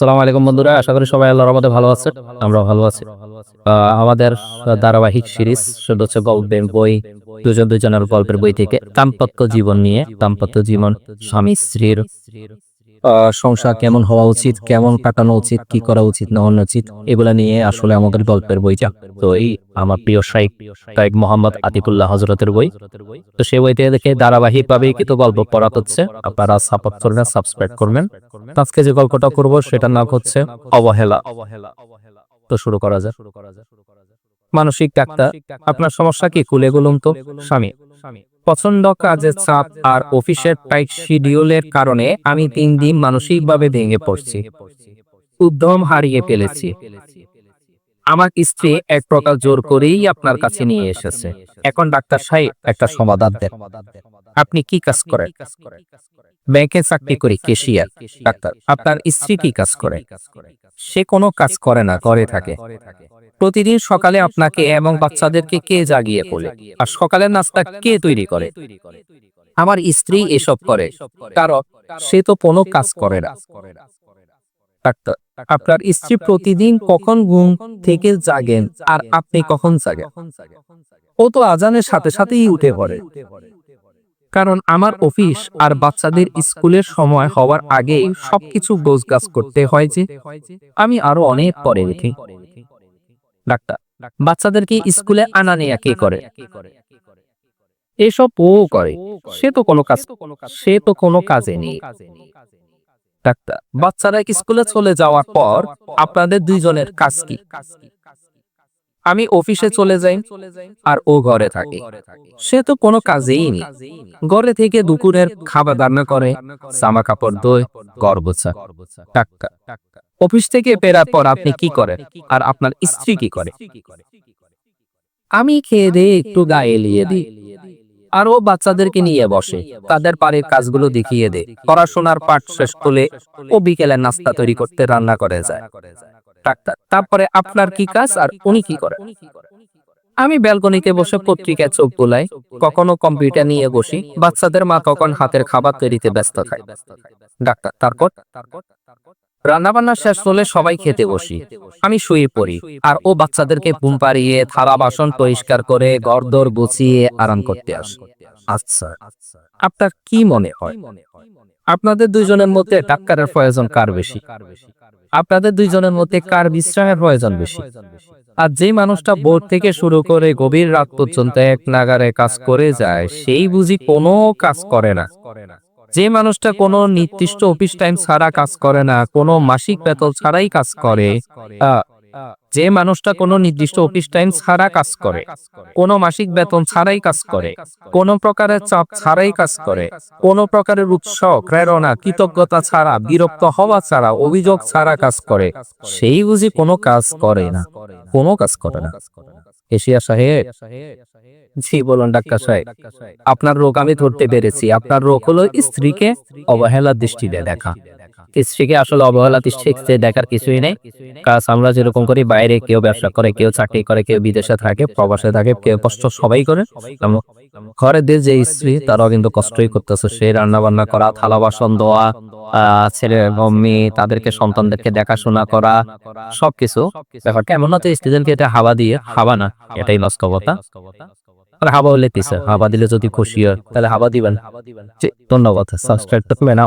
আসসালামু আলাইকুম বন্ধুরা, আশা করি সবাই আল্লাহর রহমতে ভালো আছেন। আমরাও ভালো আছি। আমাদের ধারাবাহিক সিরিজ সেটা হচ্ছে গল্পের বই, দুজনের গল্পের বই থেকে দাম্পত্য জীবন নিয়ে, দাম্পত্য জীবন, স্বামী স্ত্রীর সংসার কেমন হওয়া উচিত, কেমন কাটানো উচিত, কি করা উচিত না অনুচিত, এগুলা নিয়ে আসলে আমাদের গল্পের বইটা। তো এই আমার প্রিয় শাইখ মোহাম্মদ আতিকুল্লাহ হযরতের বই। তো সেই বই থেকে দেখে ধারাবাহিক ভাবে কিন্তু গল্প পড়া হচ্ছে। আপনারা সাপোর্ট করবেন, সাবস্ক্রাইব করবেন। তো আজকে যে গল্পটা করব সেটার নাম হচ্ছে অবহেলা। তো শুরু করা যাক। মানসিক ডাক্তার, আপনার সমস্যা কি খুলে বলুন তো। স্বামী: প্রচন্ড কাজের চাপ আর অফিসের টাইট শিডিউলের কারণে আমি 3 দিন মানসিকভাবে ভেঙে পড়ছি, উদ্যম হারিয়ে ফেলেছি। আমার স্ত্রী এক প্রকার জোর করেই আপনার কাছে নিয়ে এসেছে। এখন ডাক্তার সাহেব একটা সমাধান দেন। আপনি কি কাজ করেন? ব্যাংকে চাকরি করি, ক্যাশিয়ার। ডাক্তার: আপনার স্ত্রী কি কাজ করে? সে কোনো কাজ করে না, ঘরে থাকে। প্রতিদিন সকালে আপনাকে এবং বাচ্চাদেরকে কে জাগিয়ে তোলে, আর সকালের নাস্তা কে তৈরি করে? আমার স্ত্রী এসব করে, কারণ সে তো কোনো কাজ করে না। ডাক্তার: আপনার স্ত্রী প্রতিদিন কখন ঘুম থেকে জাগেন আর আপনি কখন জাগেন? ও তো আজানের সাথে সাথেই উঠে পড়ে, কারণ আমার অফিস আর বাচ্চাদের স্কুলের সময় হওয়ার আগেই সবকিছু গোছগাছ করতে হয় যে আমি আরো অনেক পরে উঠি। ডাক্তার: বাচ্চাদেরকে স্কুলে আনা নেয়া কে করে? এসব ও করে, সে তো কোনো কাজে নেই। ডাক্তার: বাচ্চারা স্কুলে চলে যাওয়ার পর আপনাদের দুইজনের কাজ কি? আমি অফিসে চলে যাই আর ও ঘরে থাকে। সে তো কোনো কাজেই নেই, ঘরে থেকে দুপুরের খাবার রান্না করে, জামা কাপড় ধোয়, ঘর গোছায়। ডাক্তার: অফিস থেকে ফেরার পর আপনি কি করেন আর আপনার স্ত্রী কি করে? আমি খেয়ে দিয়ে একটু গায়ে এলিয়ে দিই, আর ও বাচ্চাদেরকে নিয়ে বসে, তাদের বাড়ির কাজগুলো দেখিয়ে দেয়। পড়াশোনার পাঠ শেষ হলে ও বিকেলে নাস্তা তৈরি করতে রান্না করে যায়। ডাক্তার: তারপরে আপনার কি কাজ আর উনি কি করে? আমি ব্যালকনিতে বসে পত্রিকায় চোখ বুলাই, কখনো কম্পিউটার নিয়ে বসি, বাচ্চাদের মা তখন হাতের খাবার তৈরিতে ব্যস্ত থাকে। ডাক্তার: তারপর? রান্না বান্না শেষ হলে সবাই খেতে বসি, আমি শুয়ে পড়ি, আর ও বাচ্চাদেরকে ঘুম পাড়িয়ে থালা বাসন পরিষ্কার করে ঘরদোর গুছিয়ে আরাম করতে আসে। আচ্ছা, আপনার কি মনে হয় আপনাদের দুইজনের মধ্যে ডাক্তারের প্রয়োজন কার বেশি? আপনাদের দুইজনের মধ্যে কার বিশ্রামের প্রয়োজন বেশি? আর যে মানুষটা ভোর থেকে শুরু করে গভীর রাত পর্যন্ত এক নাগাড়ে কাজ করে যায়, সেই বুঝি কোনো কাজ করে না? যে মানুষটা কোনো নির্দিষ্ট অফিস টাইম ছাড়া কাজ করে না, কোনো মাসিক বেতন ছাড়াই কাজ করে, আহ, যে মানুষটা কোনো নির্দিষ্ট অফিস টাইম ছাড়া কাজ করে, কোনো মাসিক বেতন ছাড়াই কাজ করে, কোনো প্রকারের চাপ ছাড়াই কাজ করে, কোনো প্রকারের উৎসাহ, প্রেরণা, কৃতজ্ঞতা ছাড়া, বিরক্ত হওয়া ছাড়া, অভিযোগ ছাড়া কাজ করে, সেই বুঝি কোনো কাজ করে না? কোনো কাজ করে না। এশিয়া সাহেব: জি বলুন ডাক্তার সাহেব। আপনার রোগ আমি ধরতে পেরেছি। আপনার রোগ হলো স্ত্রীকে অবহেলার দৃষ্টিতে দেখা। স্ত্রীকে আসলে অবহেলা দৃষ্টিতে দেখার কিছুই নেই। কাজ আমরা যেরকম করি, বাইরে কেউ ব্যবসা করে, কেউ চাকরি করে, কেউ বিদেশে থাকে, প্রবাসে থাকে, কেউ কষ্ট সবাই করে। ঘরের যে স্ত্রী, তারাও কিন্তু কষ্টই করতেছে। সে রান্না বান্না করা, থালা বাসন ধোয়া, ছেলে মেয়ে তাদেরকে, সন্তানদেরকে দেখাশোনা করা, সবকিছু। ব্যাপারটা এমন না যে স্ত্রীদেরকে এটা হাওয়া দিয়ে, হাওয়া না, এটাই বাস্তবতা। হাওয়া হলে কিসে, হাওয়া দিলে যদি খুশি হয় তাহলে হাওয়া দিবেন। ধন্যবাদ। সাবস্ক্রাইব করবেন।